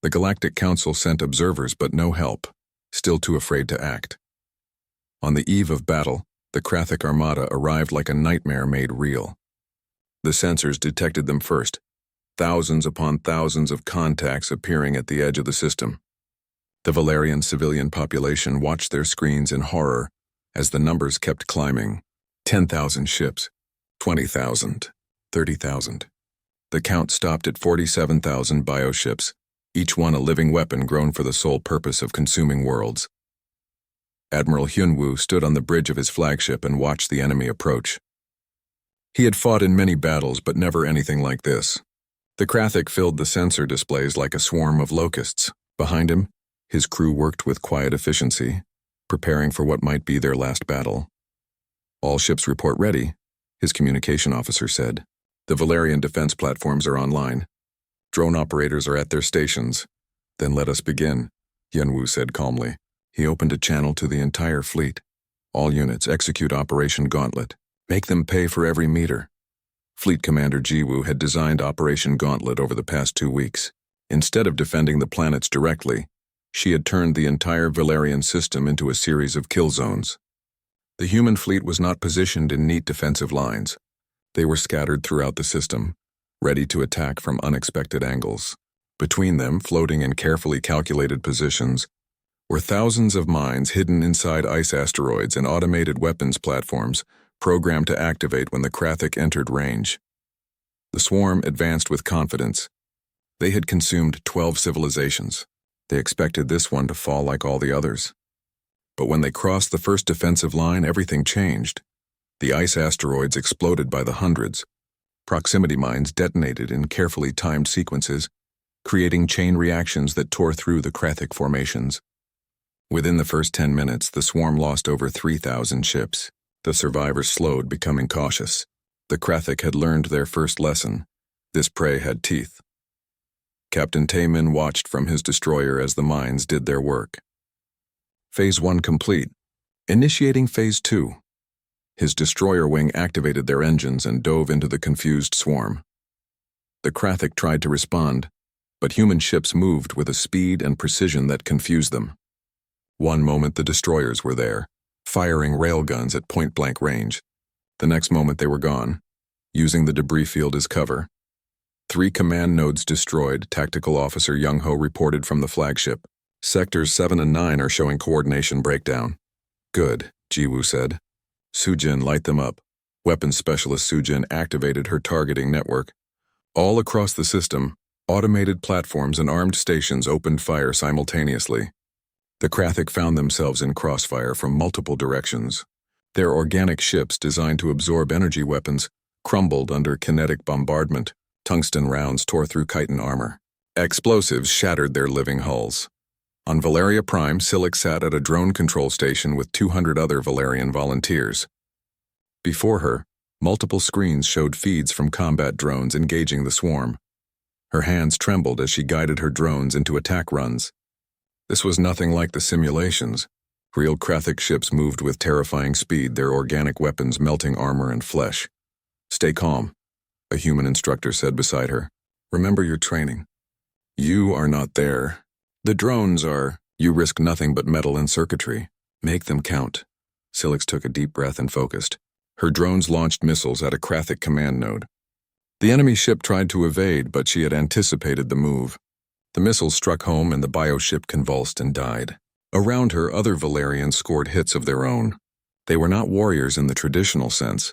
The Galactic Council sent observers but no help, still too afraid to act. On the eve of battle, the Krathic Armada arrived like a nightmare made real. The sensors detected them first, thousands upon thousands of contacts appearing at the edge of the system. The Valerian civilian population watched their screens in horror as the numbers kept climbing. 10,000 ships, 20,000, 30,000. The count stopped at 47,000 bioships, each one a living weapon grown for the sole purpose of consuming worlds. Admiral Hyunwoo stood on the bridge of his flagship and watched the enemy approach. He had fought in many battles, but never anything like this. The Krathic filled the sensor displays like a swarm of locusts. Behind him, his crew worked with quiet efficiency, preparing for what might be their last battle. "All ships report ready," his communication officer said. "The Valerian defense platforms are online. Drone operators are at their stations." "Then let us begin," Hyunwoo said calmly. He opened a channel to the entire fleet. "All units execute Operation Gauntlet. Make them pay for every meter." Fleet Commander Jiwoo had designed Operation Gauntlet over the past 2 weeks. Instead of defending the planets directly, she had turned the entire Valerian system into a series of kill zones. The human fleet was not positioned in neat defensive lines. They were scattered throughout the system, ready to attack from unexpected angles. Between them, floating in carefully calculated positions, were thousands of mines hidden inside ice asteroids and automated weapons platforms programmed to activate when the Krathic entered range. The swarm advanced with confidence. They had consumed 12 civilizations. They expected this one to fall like all the others. But when they crossed the first defensive line, everything changed. The ice asteroids exploded by the hundreds. Proximity mines detonated in carefully timed sequences, creating chain reactions that tore through the Krathic formations. Within the first 10 minutes, the swarm lost over 3,000 ships. The survivors slowed, becoming cautious. The Krathic had learned their first lesson. This prey had teeth. Captain Taemin watched from his destroyer as the mines did their work. Phase 1 complete. Initiating Phase 2. His destroyer wing activated their engines and dove into the confused swarm. The Krathic tried to respond, but human ships moved with a speed and precision that confused them. One moment the destroyers were there, firing railguns at point-blank range. The next moment they were gone, using the debris field as cover. 3 command nodes destroyed, Tactical Officer Young-ho reported from the flagship. Sectors 7 and 9 are showing coordination breakdown. "Good," Jiwoo said. "Sujin, light them up." Weapons Specialist Sujin activated her targeting network. All across the system, automated platforms and armed stations opened fire simultaneously. The Krathic found themselves in crossfire from multiple directions. Their organic ships, designed to absorb energy weapons, crumbled under kinetic bombardment. Tungsten rounds tore through chitin armor. Explosives shattered their living hulls. On Valeria Prime, Silik sat at a drone control station with 200 other Valerian volunteers. Before her, multiple screens showed feeds from combat drones engaging the swarm. Her hands trembled as she guided her drones into attack runs. This was nothing like the simulations. Real Krathic ships moved with terrifying speed, their organic weapons melting armor and flesh. "Stay calm," a human instructor said beside her. "Remember your training. You are not there. The drones are. You risk nothing but metal and circuitry. Make them count." Silix took a deep breath and focused. Her drones launched missiles at a Krathic command node. The enemy ship tried to evade, but she had anticipated the move. The missiles struck home and the bioship convulsed and died. Around her, other Valerians scored hits of their own. They were not warriors in the traditional sense,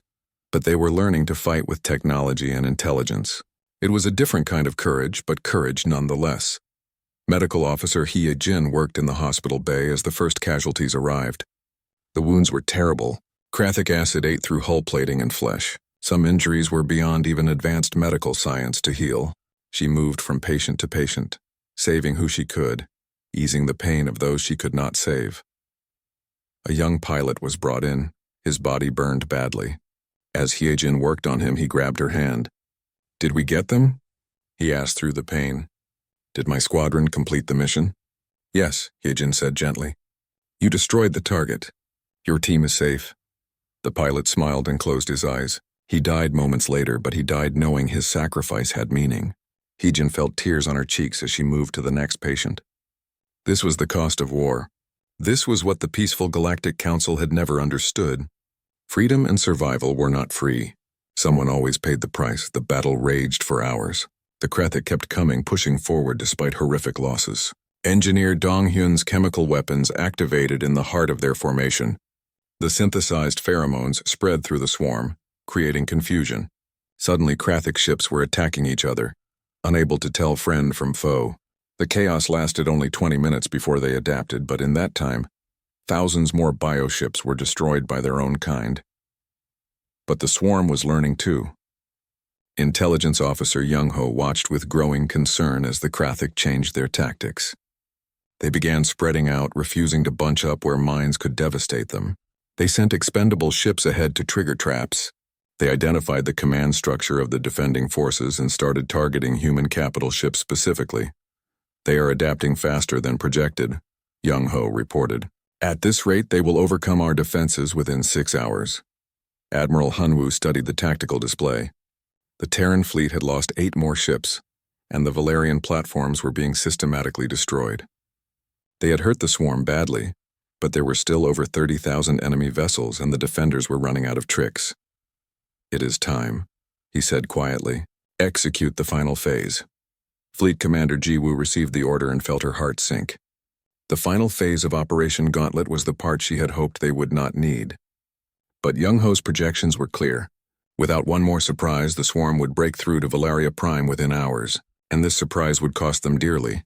but they were learning to fight with technology and intelligence. It was a different kind of courage, but courage nonetheless. Medical Officer Hye Jin worked in the hospital bay as the first casualties arrived. The wounds were terrible. Krathic acid ate through hull plating and flesh. Some injuries were beyond even advanced medical science to heal. She moved from patient to patient, saving who she could, easing the pain of those she could not save. A young pilot was brought in, his body burned badly. As Hye Jin worked on him, he grabbed her hand. "Did we get them?" he asked through the pain. "Did my squadron complete the mission?" "Yes," Hye Jin said gently. "You destroyed the target. Your team is safe." The pilot smiled and closed his eyes. He died moments later, but he died knowing his sacrifice had meaning. Heejin felt tears on her cheeks as she moved to the next patient. This was the cost of war. This was what the peaceful Galactic Council had never understood. Freedom and survival were not free. Someone always paid the price. The battle raged for hours. The Krathic kept coming, pushing forward despite horrific losses. Engineer Donghyun's chemical weapons activated in the heart of their formation. The synthesized pheromones spread through the swarm, creating confusion. Suddenly, Krathic ships were attacking each other, unable to tell friend from foe. The chaos lasted only 20 minutes before they adapted, but in that time, thousands more bioships were destroyed by their own kind. But the swarm was learning too. Intelligence Officer Young-ho watched with growing concern as the Krathic changed their tactics. They began spreading out, refusing to bunch up where mines could devastate them. They sent expendable ships ahead to trigger traps. They identified the command structure of the defending forces and started targeting human capital ships specifically. They are adapting faster than projected, Young-ho reported. At this rate, they will overcome our defenses within 6 hours. Admiral Hunwoo studied the tactical display. The Terran fleet had lost 8 more ships, and the Valerian platforms were being systematically destroyed. They had hurt the swarm badly, but there were still over 30,000 enemy vessels and the defenders were running out of tricks. It is time, he said quietly. Execute the final phase. Fleet Commander Jiwoo received the order and felt her heart sink. The final phase of Operation Gauntlet was the part she had hoped they would not need. But Young-ho's projections were clear. Without one more surprise, the swarm would break through to Valeria Prime within hours, and this surprise would cost them dearly.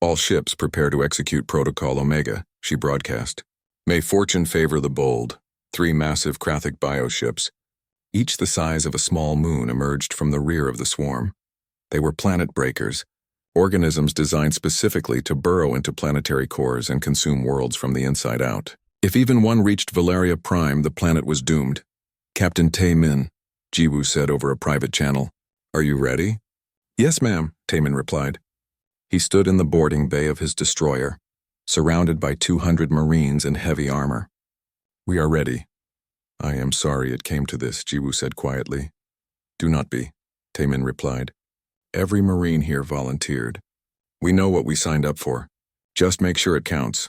All ships prepare to execute Protocol Omega, she broadcast. May fortune favor the bold. 3 massive Krathic bioships, each the size of a small moon, emerged from the rear of the swarm. They were planet breakers, organisms designed specifically to burrow into planetary cores and consume worlds from the inside out. If even one reached Valeria Prime, the planet was doomed. Captain Tae-min, Jiwoo said over a private channel. Are you ready? Yes, ma'am, Tae-min replied. He stood in the boarding bay of his destroyer, surrounded by 200 Marines in heavy armor. We are ready. I am sorry it came to this, Jiwoo said quietly. Do not be, Tae-min replied. Every Marine here volunteered. We know what we signed up for. Just make sure it counts.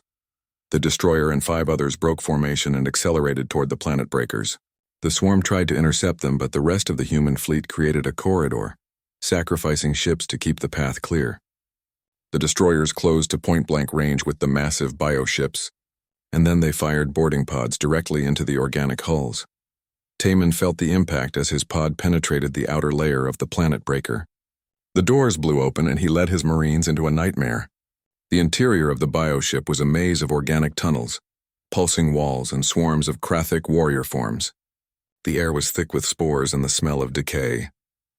The destroyer and 5 others broke formation and accelerated toward the planet breakers. The swarm tried to intercept them, but the rest of the human fleet created a corridor, sacrificing ships to keep the path clear. The destroyers closed to point-blank range with the massive bioships, and then they fired boarding pods directly into the organic hulls. Tae-min felt the impact as his pod penetrated the outer layer of the planet breaker. The doors blew open and he led his Marines into a nightmare. The interior of the bioship was a maze of organic tunnels, pulsing walls and swarms of Krathic warrior forms. The air was thick with spores and the smell of decay.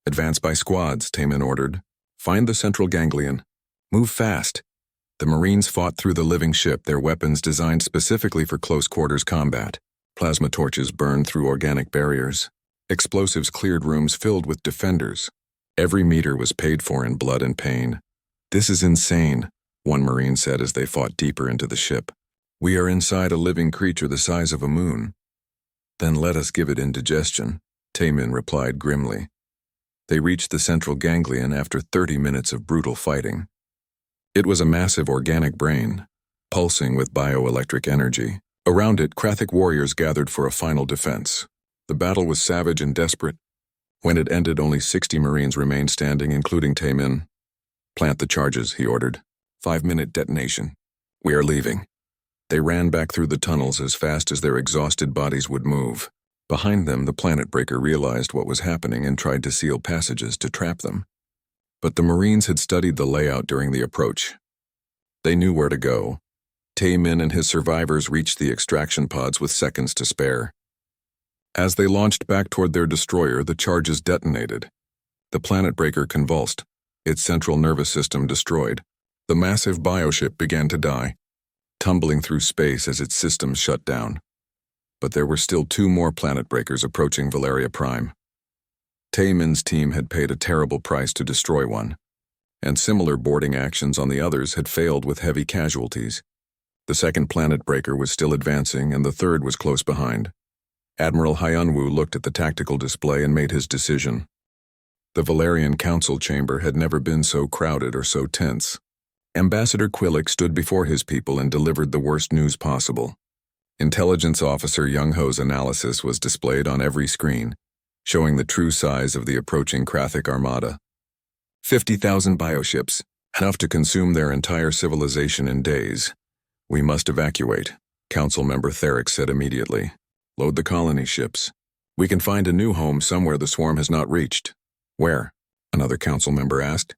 Advance by squads, Tae-min ordered. Find the central ganglion. Move fast. The Marines fought through the living ship, their weapons designed specifically for close-quarters combat. Plasma torches burned through organic barriers. Explosives cleared rooms filled with defenders. Every meter was paid for in blood and pain. This is insane, one Marine said as they fought deeper into the ship. We are inside a living creature the size of a moon. Then let us give it indigestion, Tae-min replied grimly. They reached the central ganglion after 30 minutes of brutal fighting. It was a massive organic brain, pulsing with bioelectric energy. Around it, Krathic warriors gathered for a final defense. The battle was savage and desperate. When it ended, only 60 Marines remained standing, including Tae-min. Plant the charges, he ordered. 5-minute detonation. We are leaving. They ran back through the tunnels as fast as their exhausted bodies would move. Behind them, the planet breaker realized what was happening and tried to seal passages to trap them. But the Marines had studied the layout during the approach. They knew where to go. Tae-min and his survivors reached the extraction pods with seconds to spare. As they launched back toward their destroyer, the charges detonated. The planet breaker convulsed, its central nervous system destroyed. The massive bioship began to die, tumbling through space as its systems shut down. But there were still 2 more planet breakers approaching Valeria Prime. Tae-min's team had paid a terrible price to destroy one, and similar boarding actions on the others had failed with heavy casualties. The second planet breaker was still advancing, and the third was close behind. Admiral Hyunwoo looked at the tactical display and made his decision. The Valerian council chamber had never been so crowded or so tense. Ambassador Quillick stood before his people and delivered the worst news possible. Intelligence Officer Young-Ho's analysis was displayed on every screen, showing the true size of the approaching Krathic armada. 50,000 bioships, enough to consume their entire civilization in days. We must evacuate, Council Member Therick said immediately. Load the colony ships. We can find a new home somewhere the swarm has not reached. Where? Another council member asked.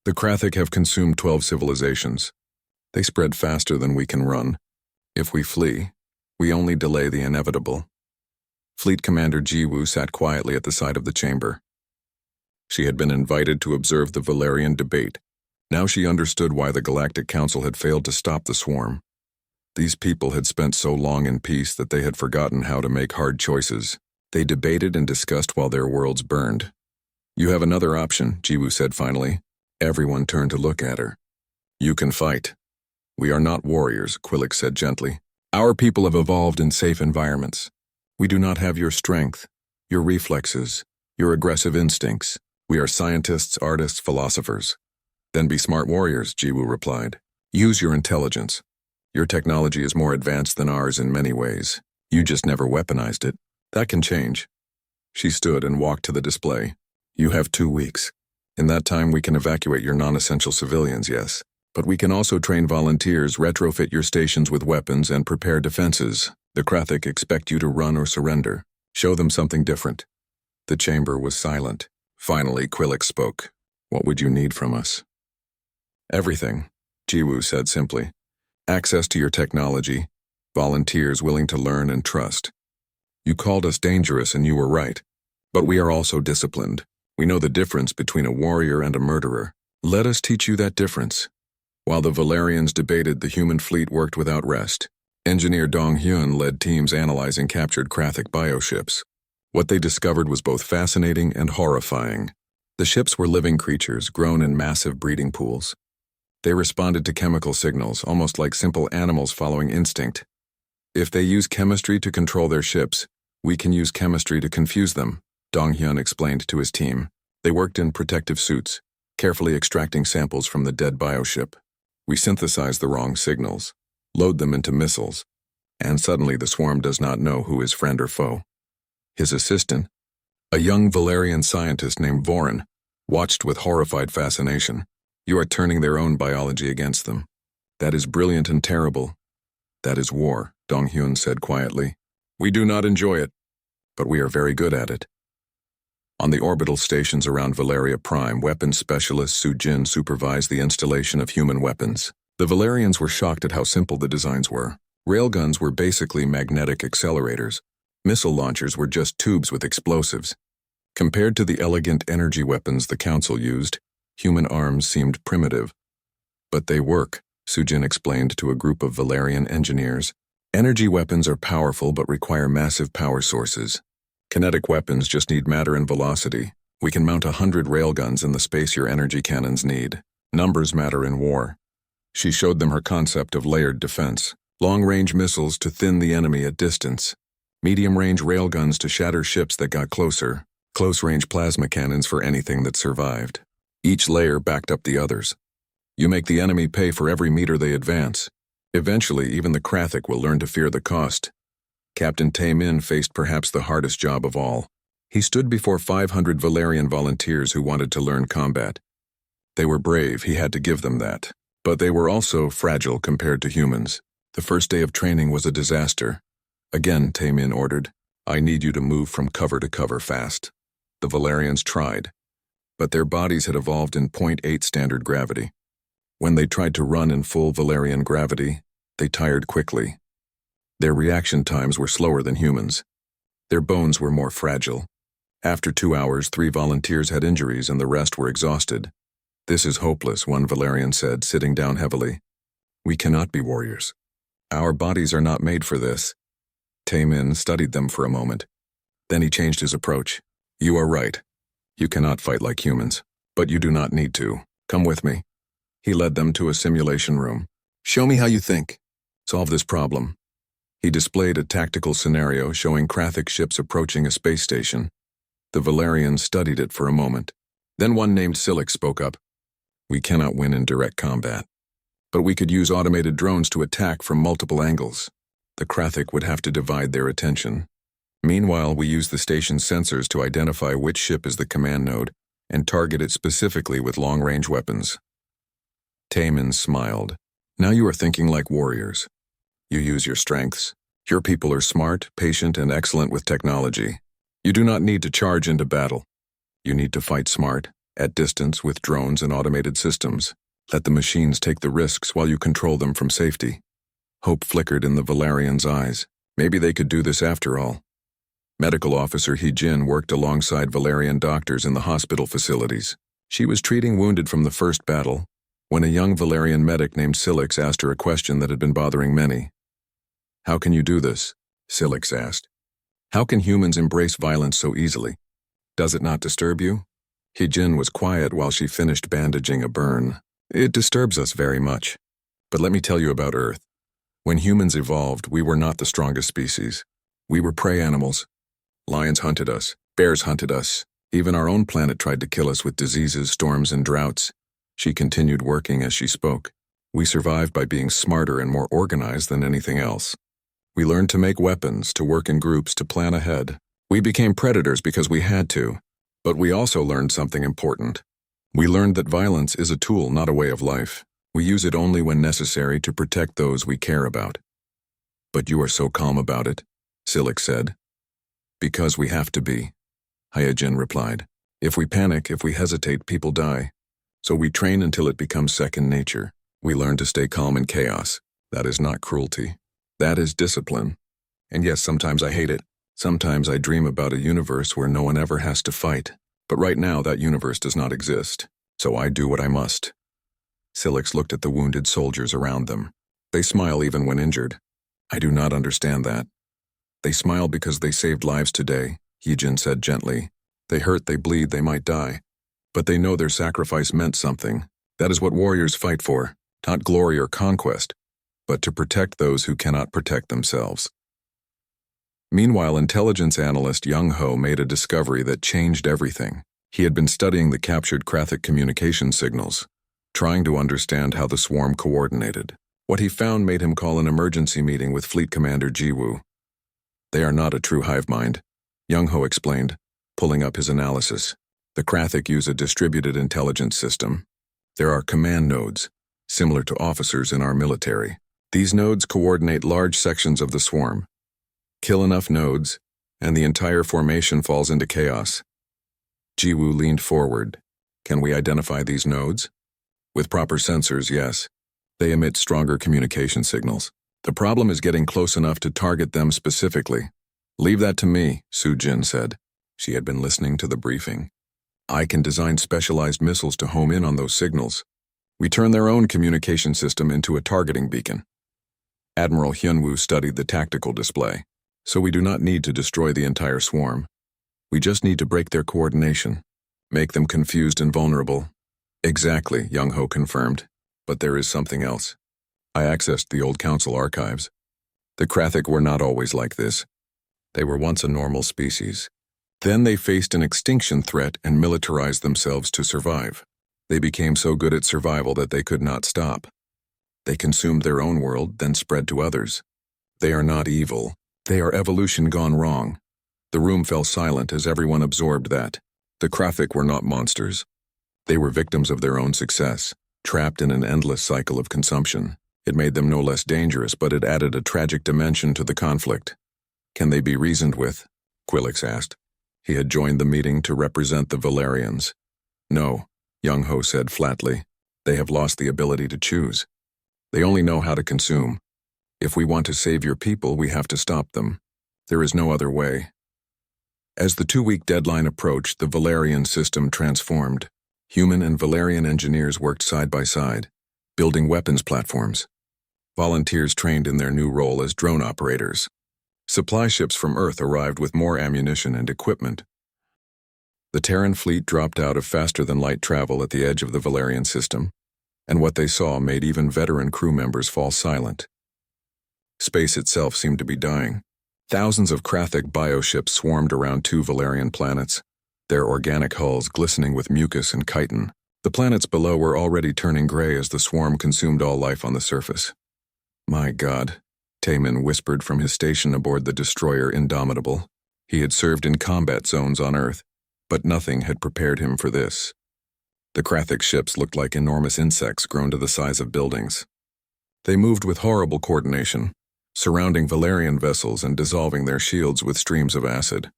The Krathic have consumed 12 civilizations. They spread faster than we can run. If we flee, we only delay the inevitable. Fleet Commander Jiwoo sat quietly at the side of the chamber. She had been invited to observe the Valerian debate. Now she understood why the Galactic Council had failed to stop the swarm. These people had spent so long in peace that they had forgotten how to make hard choices. They debated and discussed while their worlds burned. You have another option, Jiwoo said finally. Everyone turned to look at her. You can fight. We are not warriors, Quillick said gently. Our people have evolved in safe environments. We do not have your strength, your reflexes, your aggressive instincts. We are scientists, artists, philosophers. Then be smart warriors, Jiwoo replied. Use your intelligence. Your technology is more advanced than ours in many ways. You just never weaponized it. That can change. She stood and walked to the display. You have 2 weeks. In that time we can evacuate your non-essential civilians, yes. But we can also train volunteers, retrofit your stations with weapons, and prepare defenses. The Krathic expect you to run or surrender. Show them something different. The chamber was silent. Finally, Quillick spoke. What would you need from us? Everything, Jiwoo said simply. Access to your technology, volunteers willing to learn and trust. You called us dangerous and you were right. But we are also disciplined. We know the difference between a warrior and a murderer. Let us teach you that difference. While the Valerians debated, the human fleet worked without rest. Engineer Dong-hyun led teams analyzing captured Krathic bioships. What they discovered was both fascinating and horrifying. The ships were living creatures grown in massive breeding pools. They responded to chemical signals, almost like simple animals following instinct. If they use chemistry to control their ships, we can use chemistry to confuse them, Dong-hyun explained to his team. They worked in protective suits, carefully extracting samples from the dead bioship. We synthesize the wrong signals, load them into missiles, and suddenly the swarm does not know who is friend or foe. His assistant, a young Valerian scientist named Vorin, watched with horrified fascination. You are turning their own biology against them. That is brilliant and terrible. That is war, Dong-hyun said quietly. We do not enjoy it, but we are very good at it. On the orbital stations around Valeria Prime, weapons specialist Su-jin supervised the installation of human weapons. The Valerians were shocked at how simple the designs were. Railguns were basically magnetic accelerators. Missile launchers were just tubes with explosives. Compared to the elegant energy weapons the Council used, human arms seemed primitive. But they work, Su-jin explained to a group of Valerian engineers. Energy weapons are powerful but require massive power sources. Kinetic weapons just need matter and velocity. We can mount 100 railguns in the space your energy cannons need. Numbers matter in war. She showed them her concept of layered defense. Long-range missiles to thin the enemy at distance. Medium-range railguns to shatter ships that got closer. Close-range plasma cannons for anything that survived. Each layer backed up the others. You make the enemy pay for every meter they advance. Eventually, even the Krathic will learn to fear the cost. Captain Tae-min faced perhaps the hardest job of all. He stood before 500 Valerian volunteers who wanted to learn combat. They were brave, he had to give them that. But they were also fragile compared to humans. The first day of training was a disaster. Again, Tae-min ordered, I need you to move from cover to cover fast. The Valerians tried, but their bodies had evolved in 0.8 standard gravity. When they tried to run in full Valerian gravity, they tired quickly. Their reaction times were slower than humans. Their bones were more fragile. After 2 hours, 3 volunteers had injuries and the rest were exhausted. This is hopeless, one Valerian said, sitting down heavily. We cannot be warriors. Our bodies are not made for this. Tae-min studied them for a moment. Then he changed his approach. You are right. You cannot fight like humans, but you do not need to. Come with me. He led them to a simulation room. Show me how you think. Solve this problem. He displayed a tactical scenario showing Krathic ships approaching a space station. The Valerians studied it for a moment. Then one named Silix spoke up. We cannot win in direct combat, but we could use automated drones to attack from multiple angles. The Krathic would have to divide their attention. Meanwhile, we use the station's sensors to identify which ship is the command node and target it specifically with long-range weapons. Taemin smiled. Now you are thinking like warriors. You use your strengths. Your people are smart, patient, and excellent with technology. You do not need to charge into battle. You need to fight smart, at distance with drones and automated systems. Let the machines take the risks while you control them from safety. Hope flickered in the Valerian's eyes. Maybe they could do this after all. Medical Officer Hee-Jin worked alongside Valerian doctors in the hospital facilities. She was treating wounded from the first battle, when a young Valerian medic named Silix asked her a question that had been bothering many. How can you do this? Silix asked. How can humans embrace violence so easily? Does it not disturb you? Hee-Jin was quiet while she finished bandaging a burn. It disturbs us very much. But let me tell you about Earth. When humans evolved, we were not the strongest species. We were prey animals. Lions hunted us, bears hunted us. Even our own planet tried to kill us with diseases, storms, and droughts. She continued working as she spoke. We survived by being smarter and more organized than anything else. We learned to make weapons, to work in groups, to plan ahead. We became predators because we had to. But we also learned something important. We learned that violence is a tool, not a way of life. We use it only when necessary to protect those we care about. But you are so calm about it, Silix said. Because we have to be, Hee-Jin replied. If we panic, if we hesitate, people die. So we train until it becomes second nature. We learn to stay calm in chaos. That is not cruelty. That is discipline. And yes, sometimes I hate it. Sometimes I dream about a universe where no one ever has to fight. But right now, that universe does not exist. So I do what I must. Silix looked at the wounded soldiers around them. They smile even when injured. I do not understand that. They smile because they saved lives today, Hee-Jin said gently. They hurt, they bleed, they might die. But they know their sacrifice meant something. That is what warriors fight for, not glory or conquest, but to protect those who cannot protect themselves. Meanwhile, intelligence analyst Young Ho made a discovery that changed everything. He had been studying the captured Krathic communication signals, trying to understand how the swarm coordinated. What he found made him call an emergency meeting with Fleet Commander Jiwoo. They are not a true hive mind, Young Ho explained, pulling up his analysis. The Krathic use a distributed intelligence system. There are command nodes, similar to officers in our military. These nodes coordinate large sections of the swarm. Kill enough nodes, and the entire formation falls into chaos. Jiwoo leaned forward. Can we identify these nodes? With proper sensors, yes. They emit stronger communication signals. The problem is getting close enough to target them specifically. Leave that to me, Soo-Jin said. She had been listening to the briefing. I can design specialized missiles to home in on those signals. We turn their own communication system into a targeting beacon. Admiral Hyunwoo studied the tactical display. So we do not need to destroy the entire swarm. We just need to break their coordination, make them confused and vulnerable. Exactly, Young Ho confirmed. But there is something else. I accessed the old council archives. The Krathic were not always like this. They were once a normal species. Then they faced an extinction threat and militarized themselves to survive. They became so good at survival that they could not stop. They consumed their own world, then spread to others. They are not evil. They are evolution gone wrong. The room fell silent as everyone absorbed that. The Krathic were not monsters. They were victims of their own success, trapped in an endless cycle of consumption. It made them no less dangerous, but it added a tragic dimension to the conflict. Can they be reasoned with? Quillix asked. He had joined the meeting to represent the Valerians. No, Young Ho said flatly. They have lost the ability to choose. They only know how to consume. If we want to save your people, we have to stop them. There is no other way. As the 2-week deadline approached, the Valerian system transformed. Human and Valerian engineers worked side by side, building weapons platforms. Volunteers trained in their new role as drone operators. Supply ships from Earth arrived with more ammunition and equipment. The Terran fleet dropped out of faster-than-light travel at the edge of the Valerian system, and what they saw made even veteran crew members fall silent. Space itself seemed to be dying. Thousands of Krathic bioships swarmed around 2 Valerian planets, their organic hulls glistening with mucus and chitin. The planets below were already turning gray as the swarm consumed all life on the surface. "My God," Taemin whispered from his station aboard the destroyer Indomitable. He had served in combat zones on Earth, but nothing had prepared him for this. The Krathic ships looked like enormous insects grown to the size of buildings. They moved with horrible coordination, surrounding Valerian vessels and dissolving their shields with streams of acid.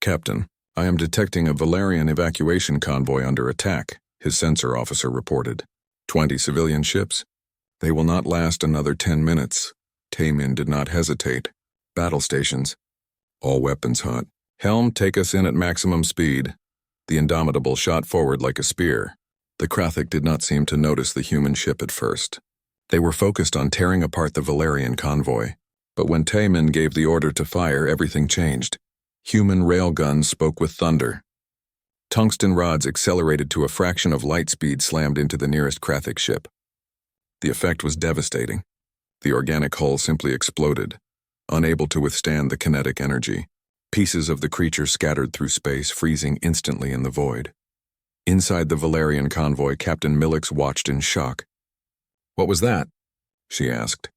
"Captain, I am detecting a Valerian evacuation convoy under attack," his sensor officer reported. 20 civilian ships? They will not last another 10 minutes. Taemin did not hesitate. "Battle stations. All weapons hot. Helm, take us in at maximum speed." The Indomitable shot forward like a spear. The Krathic did not seem to notice the human ship at first. They were focused on tearing apart the Valerian convoy. But when Taemin gave the order to fire, everything changed. Human railguns spoke with thunder. Tungsten rods accelerated to a fraction of light speed slammed into the nearest Krathic ship. The effect was devastating. The organic hull simply exploded, unable to withstand the kinetic energy. Pieces of the creature scattered through space, freezing instantly in the void. Inside the Valerian convoy, Captain Millix watched in shock. "What was that?" she asked.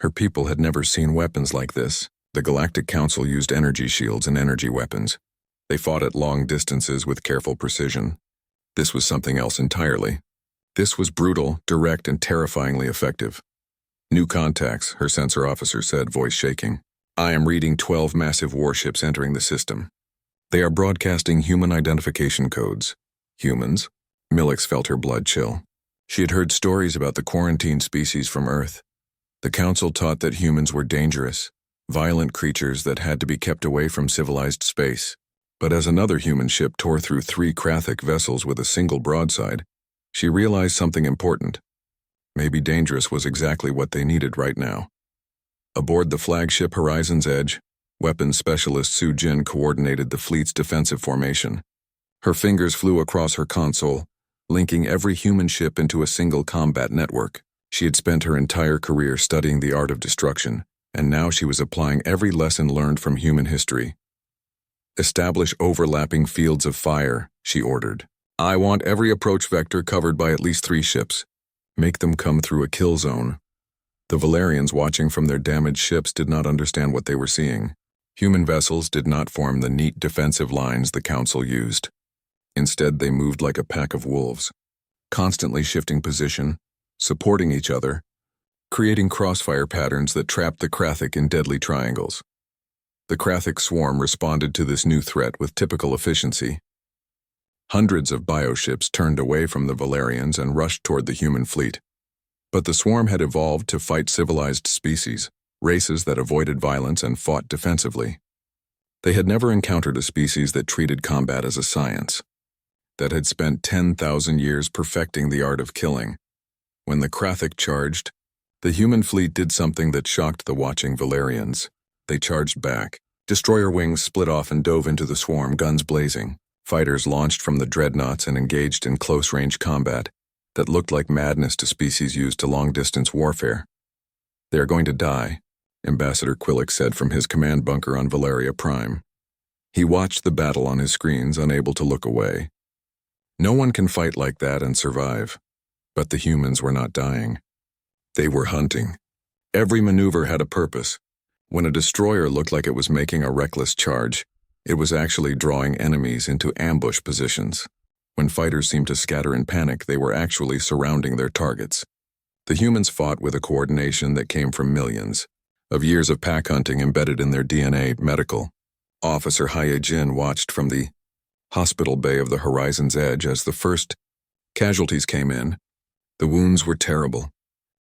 Her people had never seen weapons like this. The Galactic Council used energy shields and energy weapons. They fought at long distances with careful precision. This was something else entirely. This was brutal, direct, and terrifyingly effective. "New contacts," her sensor officer said, voice shaking. "I am reading 12 massive warships entering the system. They are broadcasting human identification codes." "Humans?" Millix felt her blood chill. She had heard stories about the quarantined species from Earth. The Council taught that humans were dangerous, violent creatures that had to be kept away from civilized space. But as another human ship tore through 3 Krathic vessels with a single broadside, she realized something important. Maybe dangerous was exactly what they needed right now. Aboard the flagship Horizon's Edge, weapons specialist Su Jin coordinated the fleet's defensive formation. Her fingers flew across her console, linking every human ship into a single combat network. She had spent her entire career studying the art of destruction, and now she was applying every lesson learned from human history. "Establish overlapping fields of fire," she ordered. "I want every approach vector covered by at least 3 ships. Make them come through a kill zone." The Valerians watching from their damaged ships did not understand what they were seeing. Human vessels did not form the neat defensive lines the Council used. Instead, they moved like a pack of wolves, constantly shifting position, supporting each other, creating crossfire patterns that trapped the Krathic in deadly triangles. The Krathic swarm responded to this new threat with typical efficiency. Hundreds of bioships turned away from the Valerians and rushed toward the human fleet. But the swarm had evolved to fight civilized species, races that avoided violence and fought defensively. They had never encountered a species that treated combat as a science, that had spent 10,000 years perfecting the art of killing. When the Krathic charged, the human fleet did something that shocked the watching Valerians. They charged back. Destroyer wings split off and dove into the swarm, guns blazing. Fighters launched from the dreadnoughts and engaged in close-range combat that looked like madness to species used to long-distance warfare. "They are going to die," Ambassador Quillick said from his command bunker on Valeria Prime. He watched the battle on his screens, unable to look away. No one can fight like that and survive. But the humans were not dying. They were hunting. Every maneuver had a purpose. When a destroyer looked like it was making a reckless charge, it was actually drawing enemies into ambush positions. When fighters seemed to scatter in panic, they were actually surrounding their targets. The humans fought with a coordination that came from millions of years of pack hunting embedded in their DNA. Medical Officer Haye Jin watched from the hospital bay of the Horizon's Edge as the first casualties came in. The wounds were terrible.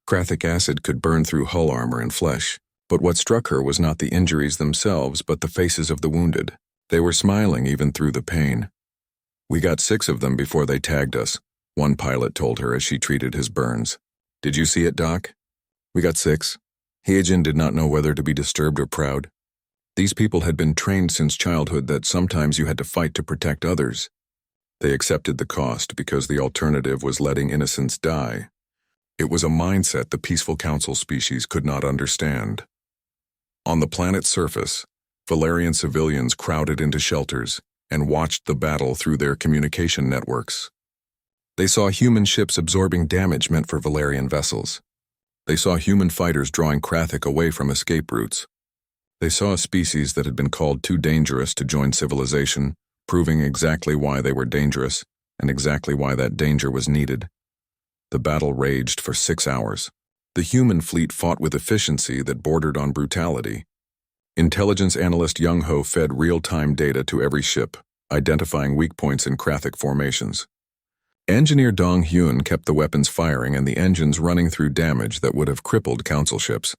Krathic acid could burn through hull armor and flesh. But what struck her was not the injuries themselves, but the faces of the wounded. They were smiling even through the pain. "We got 6 of them before they tagged us," one pilot told her as she treated his burns. "Did you see it, Doc?" "We got 6. Heijin did not know whether to be disturbed or proud. These people had been trained since childhood that sometimes you had to fight to protect others. They accepted the cost because the alternative was letting innocents die. It was a mindset the peaceful Council species could not understand. On the planet's surface, Valerian civilians crowded into shelters, and watched the battle through their communication networks. They saw human ships absorbing damage meant for Valerian vessels. They saw human fighters drawing Krathic away from escape routes. They saw a species that had been called too dangerous to join civilization, proving exactly why they were dangerous and exactly why that danger was needed. The battle raged for 6 hours. The human fleet fought with efficiency that bordered on brutality. Intelligence analyst Young Ho fed real-time data to every ship, identifying weak points in Krathic formations. Engineer Dong Hyun kept the weapons firing and the engines running through damage that would have crippled Council ships.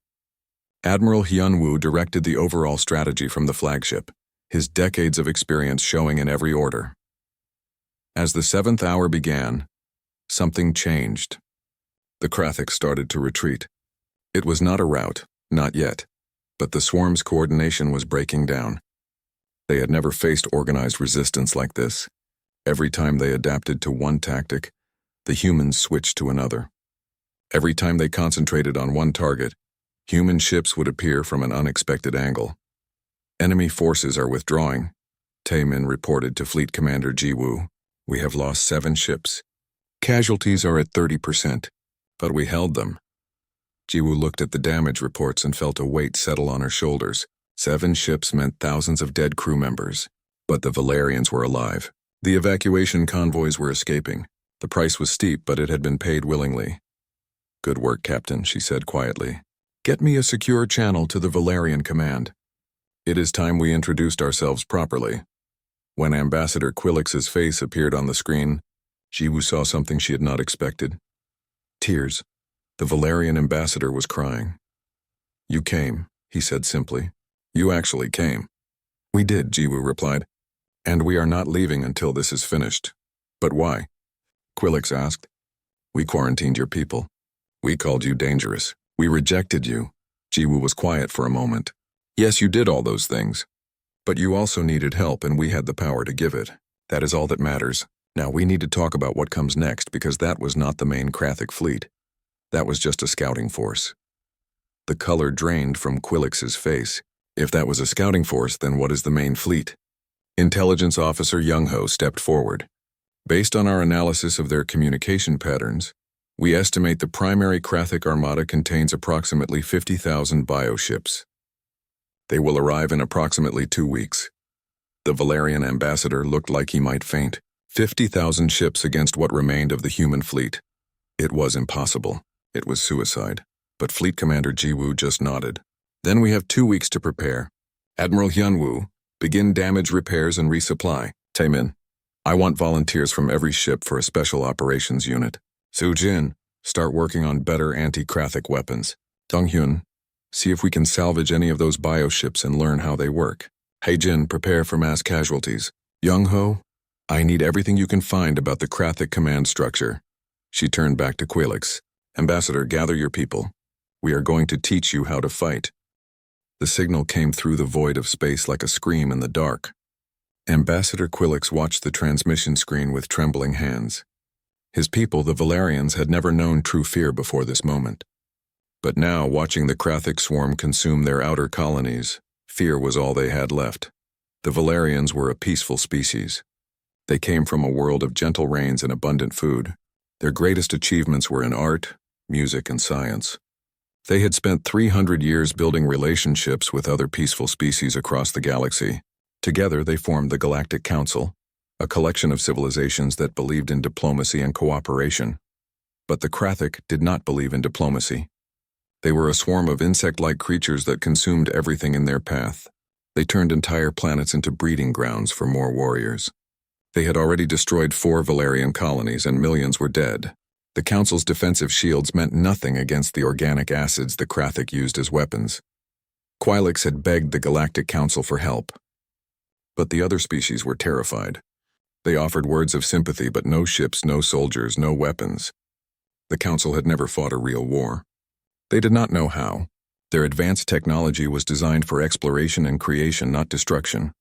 Admiral Hyun Woo directed the overall strategy from the flagship, his decades of experience showing in every order. As the 7th hour began, something changed. The Krathic started to retreat. It was not a rout, not yet, but the swarm's coordination was breaking down. They had never faced organized resistance like this. Every time they adapted to one tactic, the humans switched to another. Every time they concentrated on one target, human ships would appear from an unexpected angle. Enemy forces are withdrawing, Taemin reported to Fleet Commander Ji-woo. We have lost 7 ships. Casualties are at 30%, but we held them. Ji-woo looked at the damage reports and felt a weight settle on her shoulders. 7 ships meant thousands of dead crew members, but the Valerians were alive. The evacuation convoys were escaping. The price was steep, but it had been paid willingly. Good work, Captain, she said quietly. Get me a secure channel to the Valerian command. It is time we introduced ourselves properly. When Ambassador Quillix's face appeared on the screen, Ji-woo saw something she had not expected. Tears. The Valerian ambassador was crying. You came, he said simply. You actually came. We did, Ji-woo replied. And we are not leaving until this is finished. But why? Quillix asked. We quarantined your people. We called you dangerous. We rejected you. Ji-woo was quiet for a moment. Yes, you did all those things. But you also needed help and we had the power to give it. That is all that matters. Now we need to talk about what comes next because that was not the main Krathic fleet. That was just a scouting force. The color drained from Quillix's face. If that was a scouting force, then what is the main fleet? Intelligence Officer Young Ho stepped forward. Based on our analysis of their communication patterns, we estimate the primary Krathic armada contains approximately 50,000 bioships. They will arrive in approximately 2 weeks. The Valerian ambassador looked like he might faint. 50,000 ships against what remained of the human fleet. It was impossible. It was suicide. But Fleet Commander Ji-woo just nodded. Then we have 2 weeks to prepare. Admiral Hyun-woo, begin damage repairs and resupply. Taemin, I want volunteers from every ship for a special operations unit. Soo-jin, start working on better anti-Krathic weapons. Dong-hyun, see if we can salvage any of those bioships and learn how they work. Hae-jin, prepare for mass casualties. Young-ho, I need everything you can find about the Krathic command structure. She turned back to Quillix. Ambassador, gather your people. We are going to teach you how to fight. The signal came through the void of space like a scream in the dark. Ambassador Quillix watched the transmission screen with trembling hands. His people, the Valerians, had never known true fear before this moment. But now, watching the Krathic swarm consume their outer colonies, fear was all they had left. The Valerians were a peaceful species. They came from a world of gentle rains and abundant food. Their greatest achievements were in art, music, and science. They had spent 300 years building relationships with other peaceful species across the galaxy. Together, they formed the Galactic Council, a collection of civilizations that believed in diplomacy and cooperation. But the Krathic did not believe in diplomacy. They were a swarm of insect-like creatures that consumed everything in their path. They turned entire planets into breeding grounds for more warriors. They had already destroyed 4 Valerian colonies and millions were dead. The Council's defensive shields meant nothing against the organic acids the Krathic used as weapons. Quillix had begged the Galactic Council for help. But the other species were terrified. They offered words of sympathy, but no ships, no soldiers, no weapons. The Council had never fought a real war. They did not know how. Their advanced technology was designed for exploration and creation, not destruction.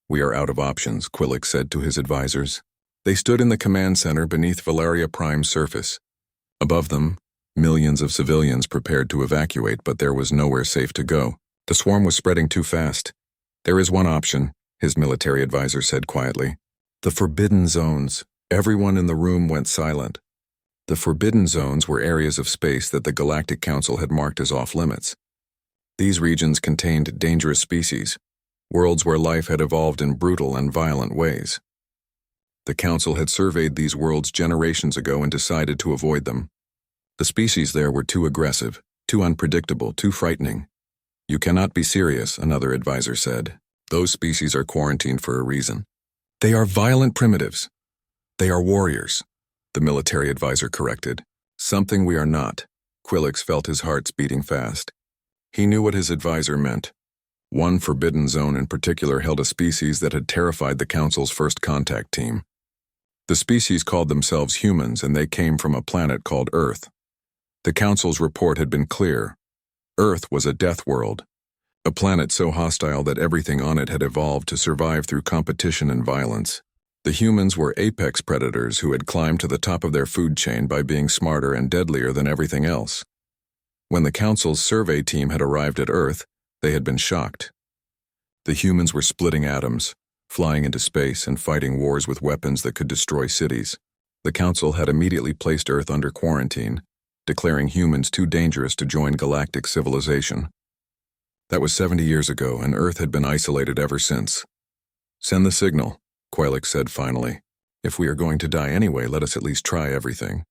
We are out of options, Quillix said to his advisors. They stood in the command center beneath Valeria Prime's surface. Above them, millions of civilians prepared to evacuate, but there was nowhere safe to go. The swarm was spreading too fast. There is one option. his military advisor said quietly. The forbidden zones. Everyone in the room went silent. The forbidden zones were areas of space that the Galactic Council had marked as off-limits. These regions contained dangerous species, worlds where life had evolved in brutal and violent ways. The Council had surveyed these worlds generations ago and decided to avoid them. The species there were too aggressive, too unpredictable, too frightening. You cannot be serious, another advisor said. Those species are quarantined for a reason. They are violent primitives. They are warriors, the military advisor corrected. Something we are not. Quillix felt his heart beating fast. He knew what his advisor meant. One forbidden zone in particular held a species that had terrified the Council's first contact team. The species called themselves humans, and they came from a planet called Earth. The Council's report had been clear. Earth was a death world, a planet so hostile that everything on it had evolved to survive through competition and violence. The humans were apex predators who had climbed to the top of their food chain by being smarter and deadlier than everything else. When the Council's survey team had arrived at Earth, they had been shocked. The humans were splitting atoms, flying into space and fighting wars with weapons that could destroy cities. The Council had immediately placed Earth under quarantine, declaring humans too dangerous to join galactic civilization. That was 70 years ago, and Earth had been isolated ever since. Send the signal, Quillix said finally. If we are going to die anyway, let us at least try everything.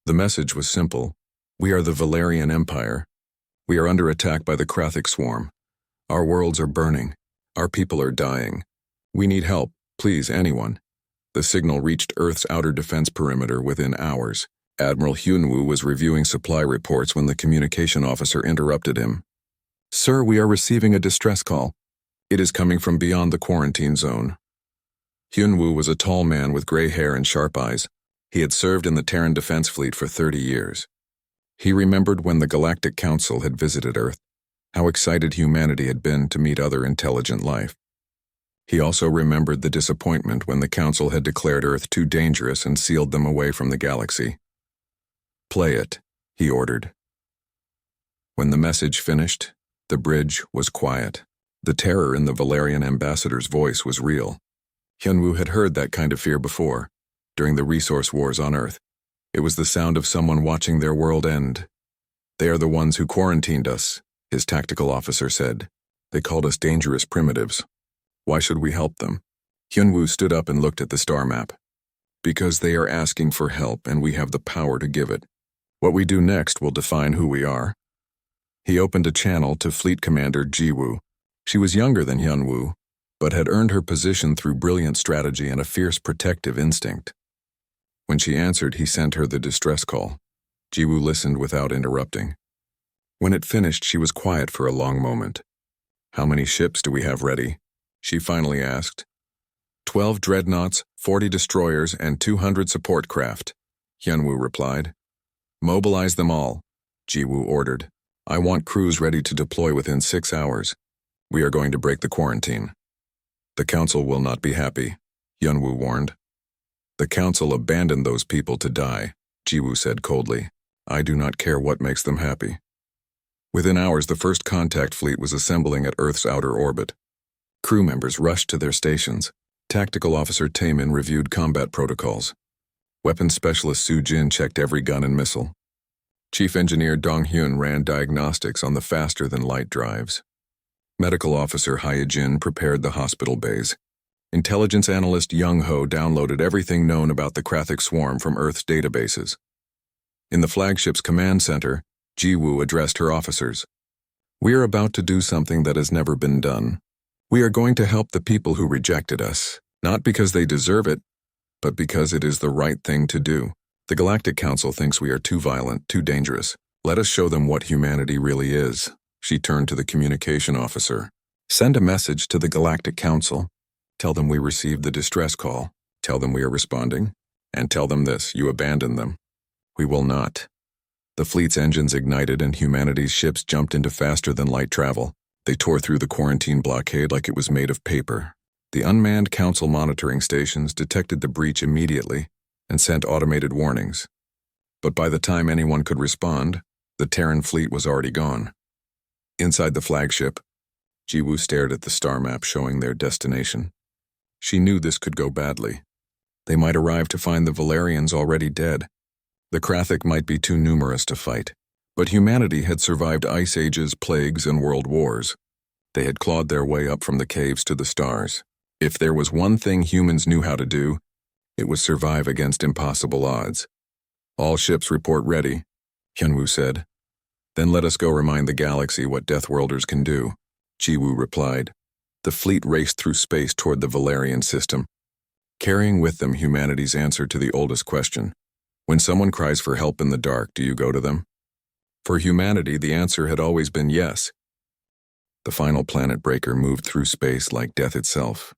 The message was simple. We are the Valerian Empire. We are under attack by the Krathic swarm. Our worlds are burning. Our people are dying. We need help, please, anyone. The signal reached Earth's outer defense perimeter within hours. Admiral Hyunwoo was reviewing supply reports when the communication officer interrupted him. Sir, we are receiving a distress call. It is coming from beyond the quarantine zone. Hyunwoo was a tall man with gray hair and sharp eyes. He had served in the Terran Defense Fleet for 30 years. He remembered when the Galactic Council had visited Earth, how excited humanity had been to meet other intelligent life. He also remembered the disappointment when the Council had declared Earth too dangerous and sealed them away from the galaxy. Play it, he ordered. When the message finished, the bridge was quiet. The terror in the Valerian ambassador's voice was real. Hyunwoo had heard that kind of fear before, during the resource wars on Earth. It was the sound of someone watching their world end. They are the ones who quarantined us, his tactical officer said. They called us dangerous primitives. Why should we help them? Hyunwoo stood up and looked at the star map. Because they are asking for help and we have the power to give it. What we do next will define who we are. He opened a channel to Fleet Commander Jiwoo. She was younger than Hyunwoo, but had earned her position through brilliant strategy and a fierce protective instinct. When she answered, he sent her the distress call. Jiwoo listened without interrupting. When it finished, she was quiet for a long moment. How many ships do we have ready? She finally asked. 12 dreadnoughts, 40 destroyers, and 200 support craft, Hyunwoo replied. Mobilize them all, Jiwoo ordered. I want crews ready to deploy within 6 hours. We are going to break the quarantine. The Council will not be happy, Hyunwoo warned. The Council abandoned those people to die, Jiwoo said coldly. I do not care what makes them happy. Within hours, the first contact fleet was assembling at Earth's outer orbit. Crew members rushed to their stations. Tactical Officer Taemin reviewed combat protocols. Weapons Specialist Su Jin checked every gun and missile. Chief Engineer Dong Hyun ran diagnostics on the faster-than-light drives. Medical Officer Hyejin prepared the hospital bays. Intelligence Analyst Young Ho downloaded everything known about the Krathic swarm from Earth's databases. In the flagship's command center, Jiwoo addressed her officers. We are about to do something that has never been done. We are going to help the people who rejected us, not because they deserve it, but because it is the right thing to do. The Galactic Council thinks we are too violent, too dangerous. Let us show them what humanity really is. She turned to the communication officer. Send a message to the Galactic Council. Tell them we received the distress call. Tell them we are responding. And tell them this, you abandoned them. We will not. The fleet's engines ignited and humanity's ships jumped into faster-than-light travel. They tore through the quarantine blockade like it was made of paper. The unmanned Council monitoring stations detected the breach immediately and sent automated warnings. But by the time anyone could respond, the Terran fleet was already gone. Inside the flagship, Jiwoo stared at the star map showing their destination. She knew this could go badly. They might arrive to find the Valerians already dead. The Krathic might be too numerous to fight, but humanity had survived ice ages, plagues, and world wars. They had clawed their way up from the caves to the stars. If there was one thing humans knew how to do, it was survive against impossible odds. All ships report ready, Hyunwoo said. Then let us go remind the galaxy what Deathworlders can do, Jiwoo replied. The fleet raced through space toward the Valerian system, carrying with them humanity's answer to the oldest question. When someone cries for help in the dark, do you go to them? For humanity, the answer had always been yes. The final planet breaker moved through space like death itself.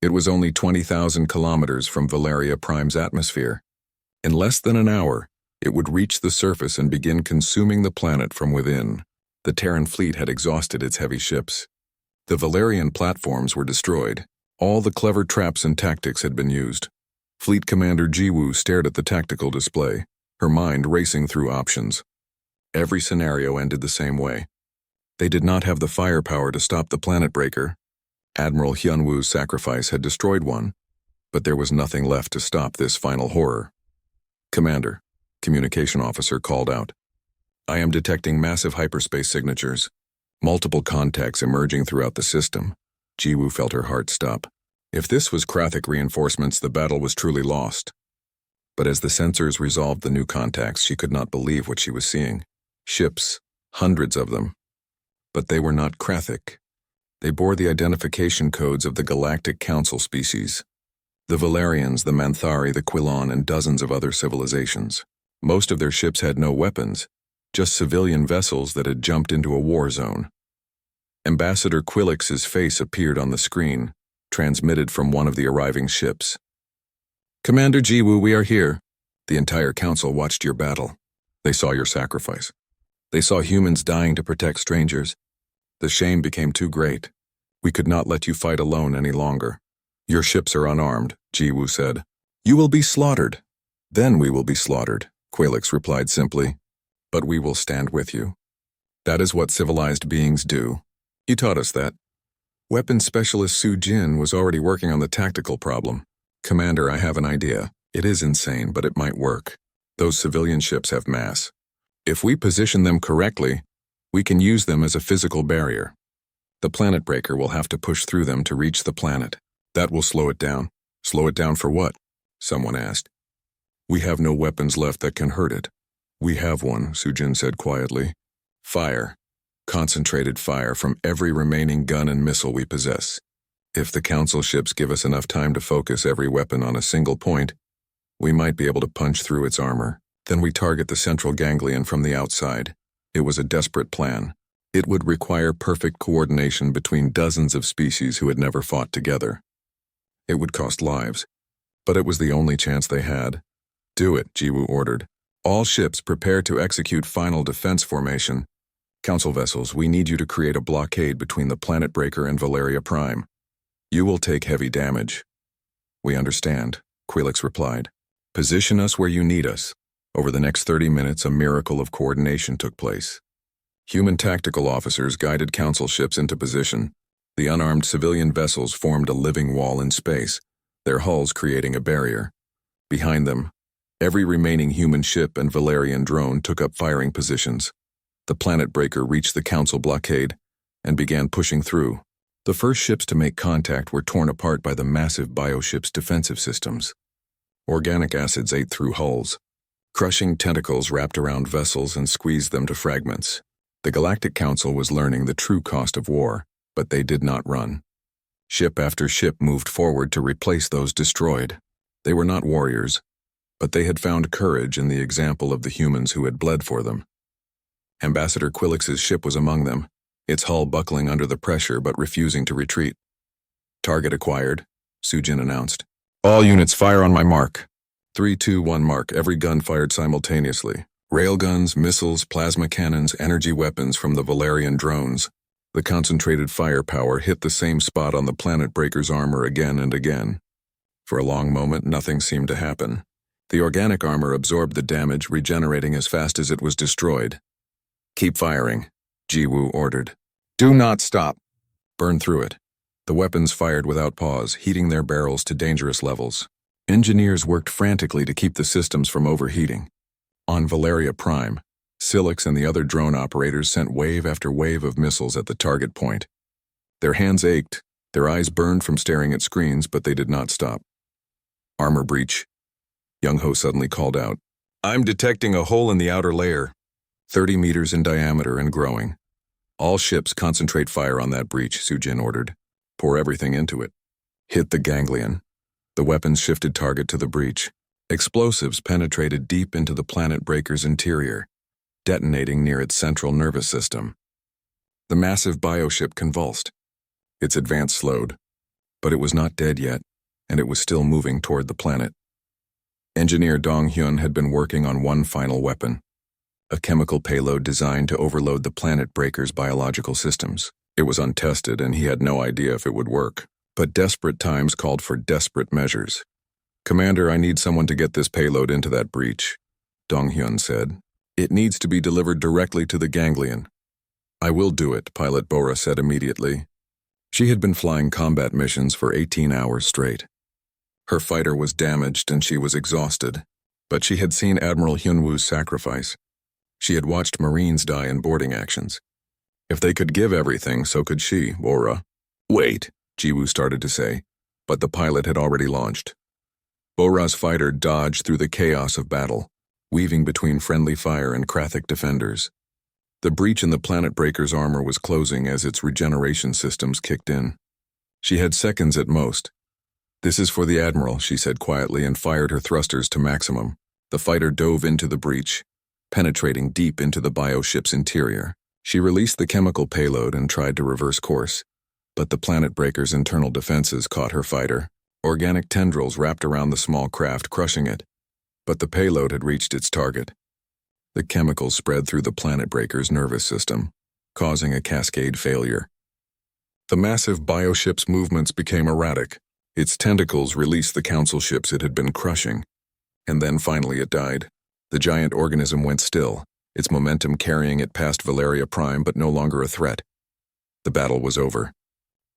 It was only 20,000 kilometers from Valeria Prime's atmosphere. In less than an hour, it would reach the surface and begin consuming the planet from within. The Terran fleet had exhausted its heavy ships. The Valerian platforms were destroyed. All the clever traps and tactics had been used. Fleet Commander Jiwoo stared at the tactical display, her mind racing through options. Every scenario ended the same way. They did not have the firepower to stop the planet breaker. Admiral Hyunwoo's sacrifice had destroyed one, but there was nothing left to stop this final horror. Commander, communication officer called out. I am detecting massive hyperspace signatures. Multiple contacts emerging throughout the system. Jiwoo felt her heart stop. If this was Krathic reinforcements, the battle was truly lost. But as the sensors resolved the new contacts, she could not believe what she was seeing. Ships, hundreds of them. But they were not Krathic. They bore the identification codes of the Galactic Council species. The Valerians, the Manthari, the Quilon, and dozens of other civilizations. Most of their ships had no weapons, just civilian vessels that had jumped into a war zone. Ambassador Quillix's face appeared on the screen, transmitted from one of the arriving ships. Commander Jiwoo, we are here. The entire council watched your battle. They saw your sacrifice. They saw humans dying to protect strangers. The shame became too great. We could not let you fight alone any longer. Your ships are unarmed, Jiwoo said. You will be slaughtered. Then we will be slaughtered, Quillix replied simply. But we will stand with you. That is what civilized beings do. You taught us that. Weapons specialist Su Jin was already working on the tactical problem. Commander, I have an idea. It is insane, but it might work. Those civilian ships have mass. If we position them correctly, we can use them as a physical barrier. The planet breaker will have to push through them to reach the planet. That will slow it down. Slow it down for what? Someone asked. We have no weapons left that can hurt it. We have one, Sujin said quietly. Fire. Concentrated fire from every remaining gun and missile we possess. If the council ships give us enough time to focus every weapon on a single point, we might be able to punch through its armor. Then we target the central ganglion from the outside. It was a desperate plan. It would require perfect coordination between dozens of species who had never fought together. It would cost lives, but it was the only chance they had. Do it, Jiwoo ordered. All ships prepare to execute final defense formation. Council vessels, we need you to create a blockade between the planet breaker and Valeria Prime. You will take heavy damage. We understand, Quillix replied. Position us where you need us. Over the next 30 minutes, a miracle of coordination took place. Human tactical officers guided council ships into position. The unarmed civilian vessels formed a living wall in space, their hulls creating a barrier. Behind them, every remaining human ship and Valerian drone took up firing positions. The planet breaker reached the council blockade and began pushing through. The first ships to make contact were torn apart by the massive bioship's defensive systems. Organic acids ate through hulls. Crushing tentacles wrapped around vessels and squeezed them to fragments. The Galactic Council was learning the true cost of war, but they did not run. Ship after ship moved forward to replace those destroyed. They were not warriors, but they had found courage in the example of the humans who had bled for them. Ambassador Quillix's ship was among them, its hull buckling under the pressure but refusing to retreat. Target acquired, Sujin announced. All units fire on my mark. 3, 2, 1 mark, every gun fired simultaneously. Railguns, missiles, plasma cannons, energy weapons from the Valerian drones. The concentrated firepower hit the same spot on the planet breaker's armor again and again. For a long moment, nothing seemed to happen. The organic armor absorbed the damage, regenerating as fast as it was destroyed. Keep firing, Jiwoo ordered. Do not stop. Burn through it. The weapons fired without pause, heating their barrels to dangerous levels. Engineers worked frantically to keep the systems from overheating. On Valeria Prime, Silix and the other drone operators sent wave after wave of missiles at the target point. Their hands ached, their eyes burned from staring at screens, but they did not stop. Armor breach. Young Ho suddenly called out. I'm detecting a hole in the outer layer, 30 meters in diameter and growing. All ships concentrate fire on that breach, Sujin ordered. Pour everything into it. Hit the ganglion. The weapons shifted target to the breach. Explosives penetrated deep into the planet breaker's interior, detonating near its central nervous system. The massive bioship convulsed. Its advance slowed, but it was not dead yet, and it was still moving toward the planet. Engineer Dong Hyun had been working on one final weapon, a chemical payload designed to overload the planet breaker's biological systems. It was untested, and he had no idea if it would work, but desperate times called for desperate measures. Commander, I need someone to get this payload into that breach, Dong Hyun said. It needs to be delivered directly to the ganglion. I will do it, Pilot Bora said immediately. She had been flying combat missions for 18 hours straight. Her fighter was damaged and she was exhausted, but she had seen Admiral Hyunwoo's sacrifice. She had watched Marines die in boarding actions. If they could give everything, so could she, Bora. Wait, Jiwoo started to say, but the pilot had already launched. Bora's fighter dodged through the chaos of battle, weaving between friendly fire and Krathic defenders. The breach in the planet breaker's armor was closing as its regeneration systems kicked in. She had seconds at most. This is for the Admiral, she said quietly and fired her thrusters to maximum. The fighter dove into the breach, penetrating deep into the bioship's interior. She released the chemical payload and tried to reverse course, but the planet breaker's internal defenses caught her fighter. Organic tendrils wrapped around the small craft, crushing it. But the payload had reached its target. The chemicals spread through the planet breaker's nervous system, causing a cascade failure. The massive bioship's movements became erratic. Its tentacles released the council ships it had been crushing. And then finally it died. The giant organism went still, its momentum carrying it past Valeria Prime but no longer a threat. The battle was over.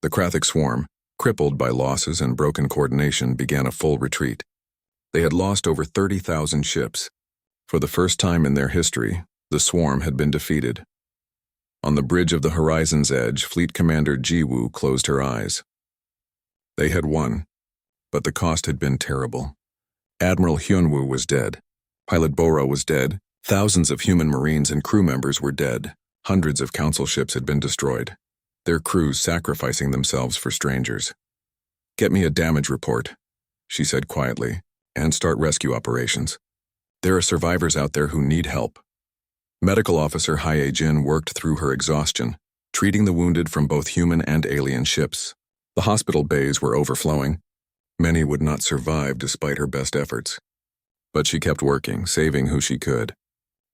The Krathic swarm, crippled by losses and broken coordination, began a full retreat. They had lost over 30,000 ships. For the first time in their history, the swarm had been defeated. On the bridge of the horizon's edge, Fleet Commander Jiwoo closed her eyes. They had won, but the cost had been terrible. Admiral Hyunwoo was dead. Pilot Bora was dead. Thousands of human Marines and crew members were dead. Hundreds of council ships had been destroyed, their crews sacrificing themselves for strangers. Get me a damage report, she said quietly, and start rescue operations. There are survivors out there who need help. Medical Officer Hye Jin worked through her exhaustion, treating the wounded from both human and alien ships. The hospital bays were overflowing. Many would not survive despite her best efforts. But she kept working, saving who she could.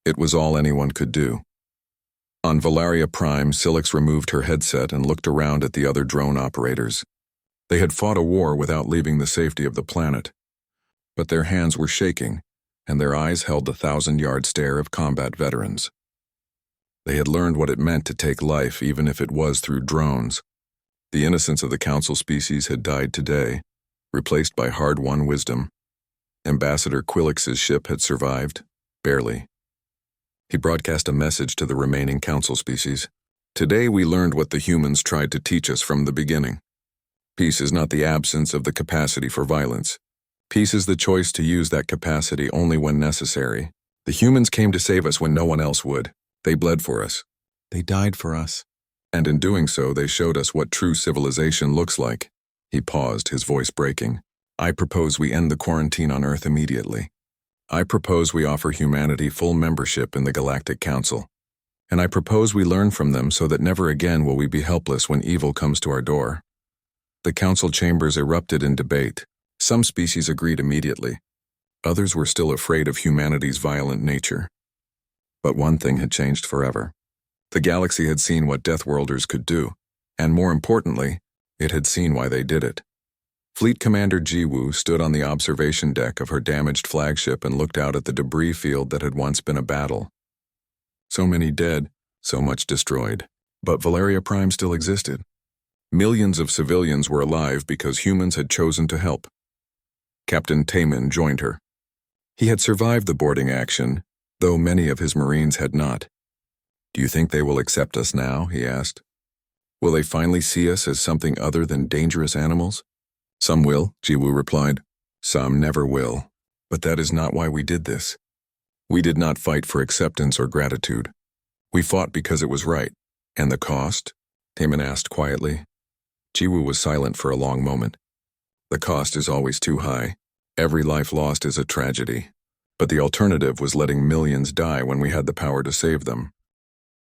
It was all anyone could do. On Valeria Prime, Silix removed her headset and looked around at the other drone operators. They had fought a war without leaving the safety of the planet. But their hands were shaking, and their eyes held the 1,000-yard stare of combat veterans. They had learned what it meant to take life, even if it was through drones. The innocence of the council species had died today, replaced by hard-won wisdom. Ambassador Quillix's ship had survived, barely. He broadcast a message to the remaining council species. Today we learned what the humans tried to teach us from the beginning. Peace is not the absence of the capacity for violence. Peace is the choice to use that capacity only when necessary. The humans came to save us when no one else would. They bled for us. They died for us. And in doing so, they showed us what true civilization looks like. He paused, his voice breaking. I propose we end the quarantine on Earth immediately. I propose we offer humanity full membership in the Galactic Council. And I propose we learn from them so that never again will we be helpless when evil comes to our door. The council chambers erupted in debate. Some species agreed immediately. Others were still afraid of humanity's violent nature. But one thing had changed forever. The galaxy had seen what Deathworlders could do, and more importantly, it had seen why they did it. Fleet Commander Jiwoo stood on the observation deck of her damaged flagship and looked out at the debris field that had once been a battle. So many dead, so much destroyed. But Valeria Prime still existed. Millions of civilians were alive because humans had chosen to help. Captain Taman joined her. He had survived the boarding action, though many of his Marines had not. "Do you think they will accept us now?" he asked. "Will they finally see us as something other than dangerous animals?" "Some will," Jiwoo replied. "Some never will. But that is not why we did this. We did not fight for acceptance or gratitude. We fought because it was right." "And the cost?" Taman asked quietly. Jiwoo was silent for a long moment. "The cost is always too high. Every life lost is a tragedy. But the alternative was letting millions die when we had the power to save them.